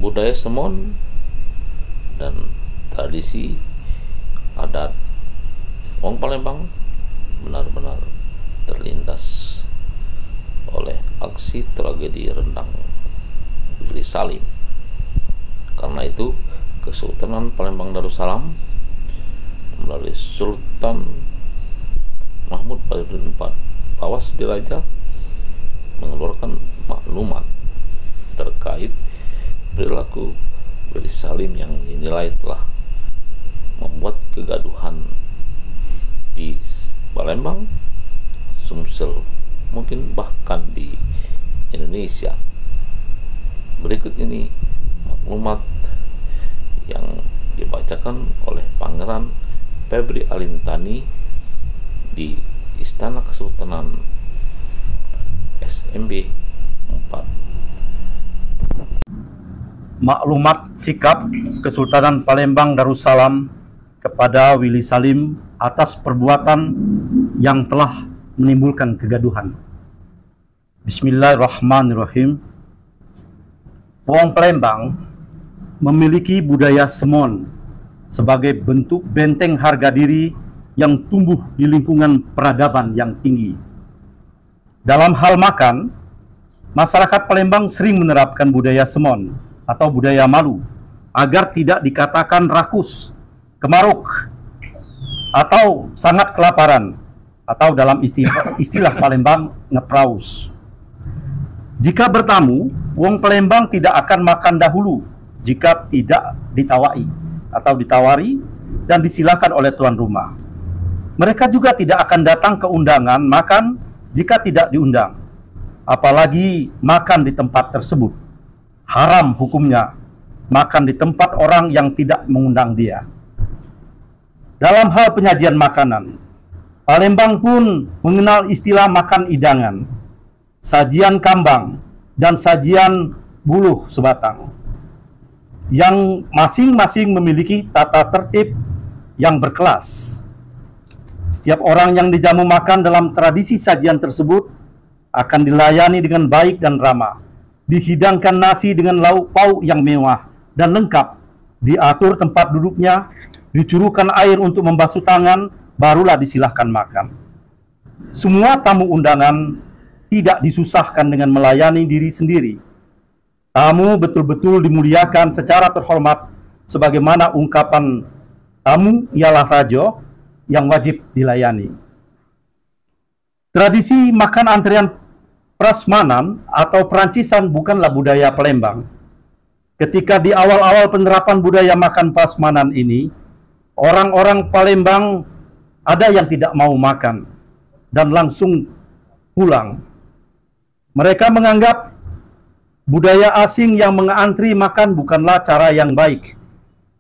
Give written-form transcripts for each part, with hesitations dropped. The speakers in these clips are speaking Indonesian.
budaya Semon dan tradisi adat Wong Palembang benar-benar terlindas oleh aksi tragedi rendang Willy Salim. Karena itu Kesultanan Palembang Darussalam melalui Sultan Mahmud Baduddin IV Pawas Diraja mengeluarkan maklumat terkait perilaku Willy Salim yang dinilai telah membuat kegaduhan di Palembang, Sumsel, mungkin bahkan di Indonesia. Berikut ini maklumat yang dibacakan oleh Pangeran Febri Alintani di Istana Kesultanan SMB 4. Maklumat sikap Kesultanan Palembang Darussalam kepada Willy Salim atas perbuatan yang telah menimbulkan kegaduhan. Bismillahirrahmanirrahim. Wong Palembang memiliki budaya Semon sebagai bentuk benteng harga diri yang tumbuh di lingkungan peradaban yang tinggi. Dalam hal makan, masyarakat Palembang sering menerapkan budaya Semon atau budaya malu agar tidak dikatakan rakus, kemaruk, atau sangat kelaparan, atau dalam istilah Palembang ngepraus. Jika bertamu, wong Palembang tidak akan makan dahulu jika tidak ditawari dan disilakan oleh tuan rumah. Mereka juga tidak akan datang ke undangan makan jika tidak diundang, apalagi makan di tempat tersebut. Haram hukumnya makan di tempat orang yang tidak mengundang dia. Dalam hal penyajian makanan, Palembang pun mengenal istilah makan idangan, sajian kambang, dan sajian buluh sebatang, yang masing-masing memiliki tata tertib yang berkelas. Setiap orang yang dijamu makan dalam tradisi sajian tersebut akan dilayani dengan baik dan ramah. Dihidangkan nasi dengan lauk pauk yang mewah dan lengkap, diatur tempat duduknya, dicuruhkan air untuk membasuh tangan, barulah disilahkan makan. Semua tamu undangan tidak disusahkan dengan melayani diri sendiri. Tamu betul-betul dimuliakan secara terhormat, sebagaimana ungkapan tamu ialah rajo yang wajib dilayani. Tradisi makan antrian prasmanan atau perancisan bukanlah budaya Palembang. Ketika di awal-awal penerapan budaya makan prasmanan ini, orang-orang Palembang ada yang tidak mau makan dan langsung pulang. Mereka menganggap budaya asing yang mengantri makan bukanlah cara yang baik.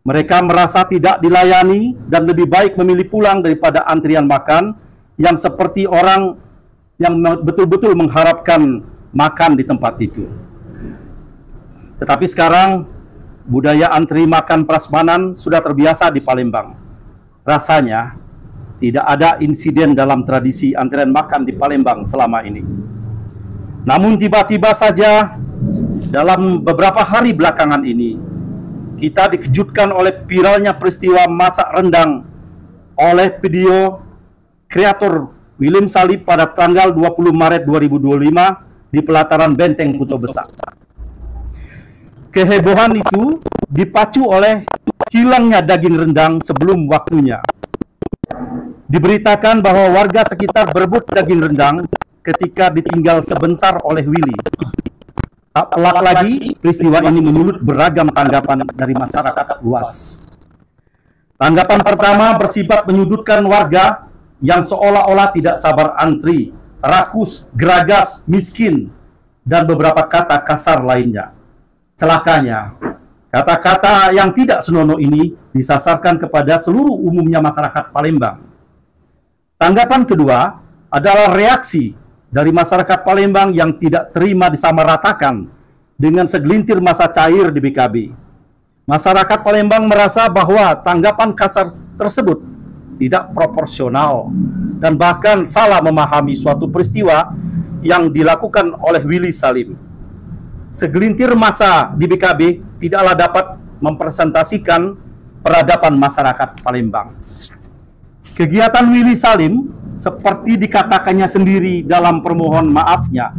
Mereka merasa tidak dilayani dan lebih baik memilih pulang daripada antrian makan yang seperti orang yang betul-betul mengharapkan makan di tempat itu. Tetapi sekarang budaya antri makan prasmanan sudah terbiasa di Palembang. Rasanya tidak ada insiden dalam tradisi antrian makan di Palembang selama ini. Namun tiba-tiba saja dalam beberapa hari belakangan ini kita dikejutkan oleh viralnya peristiwa masak rendang oleh video kreator Willy Salim pada tanggal 20 Maret 2025 di pelataran Benteng Kuto Besar. Kehebohan itu dipacu oleh hilangnya daging rendang sebelum waktunya. Diberitakan bahwa warga sekitar berebut daging rendang ketika ditinggal sebentar oleh Willy. Tak pelak lagi, peristiwa ini menyulut beragam tanggapan dari masyarakat luas. Tanggapan pertama bersifat menyudutkan warga yang seolah-olah tidak sabar antri, rakus, geragas, miskin, dan beberapa kata kasar lainnya. Celakanya, kata-kata yang tidak senonoh ini disasarkan kepada seluruh umumnya masyarakat Palembang. Tanggapan kedua adalah reaksi dari masyarakat Palembang yang tidak terima disamaratakan dengan segelintir massa cair di BKB. Masyarakat Palembang merasa bahwa tanggapan kasar tersebut tidak proporsional dan bahkan salah memahami suatu peristiwa yang dilakukan oleh Willy Salim. segelintir massa di BKB tidaklah dapat mempresentasikan peradaban masyarakat Palembang. Kegiatan Willy Salim, seperti dikatakannya sendiri dalam permohonan maafnya,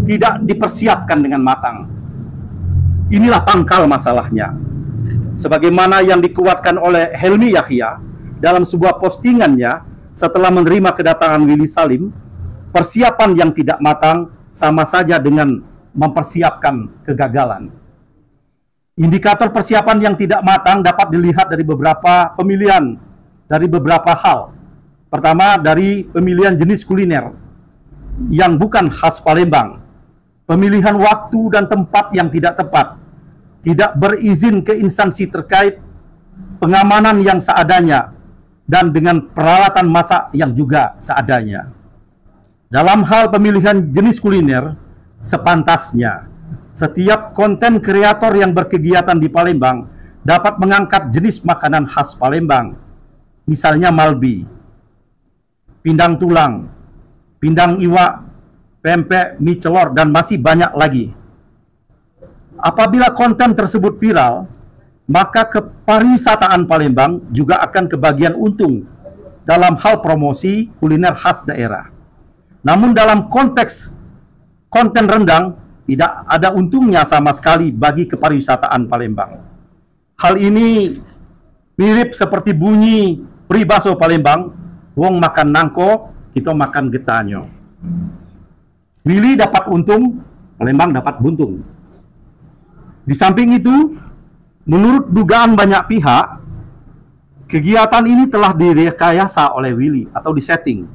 tidak dipersiapkan dengan matang. Inilah pangkal masalahnya. Sebagaimana yang dikuatkan oleh Helmi Yahya dalam sebuah postingannya setelah menerima kedatangan Willy Salim, persiapan yang tidak matang sama saja dengan mempersiapkan kegagalan. Indikator persiapan yang tidak matang dapat dilihat dari beberapa pemilihan, dari beberapa hal. Pertama, dari pemilihan jenis kuliner yang bukan khas Palembang, pemilihan waktu dan tempat yang tidak tepat, tidak berizin ke instansi terkait, pengamanan yang seadanya, dan dengan peralatan masak yang juga seadanya. Dalam hal pemilihan jenis kuliner, sepantasnya setiap konten kreator yang berkegiatan di Palembang dapat mengangkat jenis makanan khas Palembang, misalnya malbi, pindang tulang, pindang iwak, pempek, mie celor, dan masih banyak lagi. Apabila konten tersebut viral, maka kepariwisataan Palembang juga akan kebagian untung dalam hal promosi kuliner khas daerah. Namun dalam konteks konten rendang, tidak ada untungnya sama sekali bagi kepariwisataan Palembang. Hal ini mirip seperti bunyi peribaso Palembang, wong makan nangko, kita makan getanyo. Willy dapat untung, Palembang dapat buntung. Di samping itu, menurut dugaan banyak pihak, kegiatan ini telah direkayasa oleh Willy atau disetting.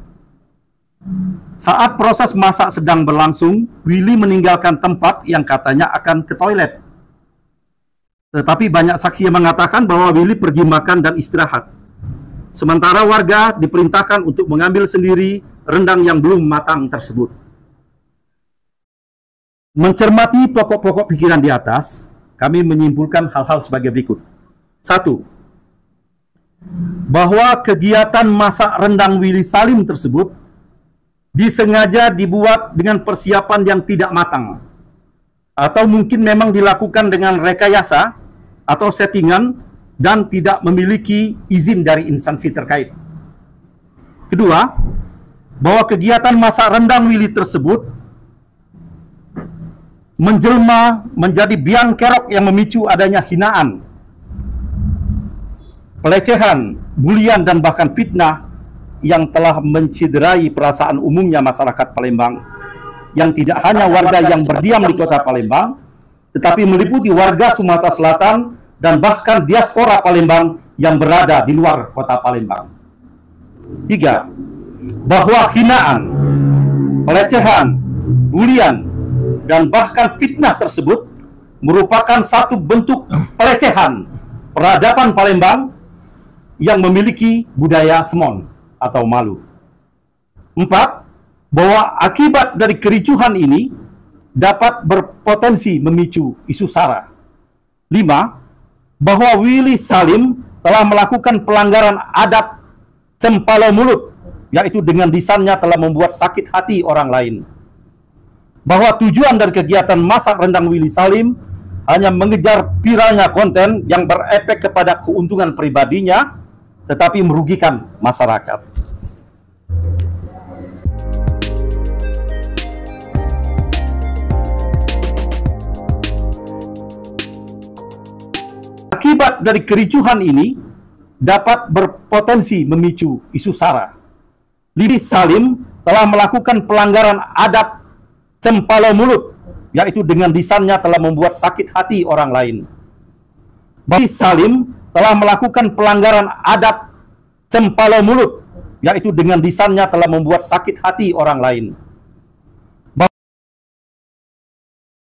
Saat proses masak sedang berlangsung, Willy meninggalkan tempat yang katanya akan ke toilet. Tetapi banyak saksi yang mengatakan bahwa Willy pergi makan dan istirahat. Sementara warga diperintahkan untuk mengambil sendiri rendang yang belum matang tersebut. Mencermati pokok-pokok pikiran di atas, kami menyimpulkan hal-hal sebagai berikut. 1. Bahwa kegiatan masak rendang Willy Salim tersebut disengaja dibuat dengan persiapan yang tidak matang, atau mungkin memang dilakukan dengan rekayasa atau settingan dan tidak memiliki izin dari instansi terkait. Kedua, bahwa kegiatan masak rendang Willy tersebut menjelma menjadi biang kerok yang memicu adanya hinaan, pelecehan, bulian, dan bahkan fitnah yang telah menciderai perasaan umumnya masyarakat Palembang, yang tidak hanya warga yang berdiam di kota Palembang, tetapi meliputi warga Sumatera Selatan dan bahkan diaspora Palembang yang berada di luar kota Palembang. 3. Bahwa hinaan, pelecehan, bulian, dan bahkan fitnah tersebut merupakan satu bentuk pelecehan peradaban Palembang yang memiliki budaya semon atau malu. 4. Bahwa akibat dari kericuhan ini dapat berpotensi memicu isu sara. 5. Bahwa Willy Salim telah melakukan pelanggaran adat cempalo mulut, yaitu dengan lisannya telah membuat sakit hati orang lain. Bahwa tujuan dari kegiatan masak rendang Willy Salim hanya mengejar viralnya konten yang berefek kepada keuntungan pribadinya, tetapi merugikan masyarakat. Akibat dari kericuhan ini dapat berpotensi memicu isu sara. Willy Salim telah melakukan pelanggaran adat cempalo mulut, yaitu dengan lisannya telah membuat sakit hati orang lain. Willy Salim telah melakukan pelanggaran adat cempalo mulut, yaitu dengan lisannya telah membuat sakit hati orang lain.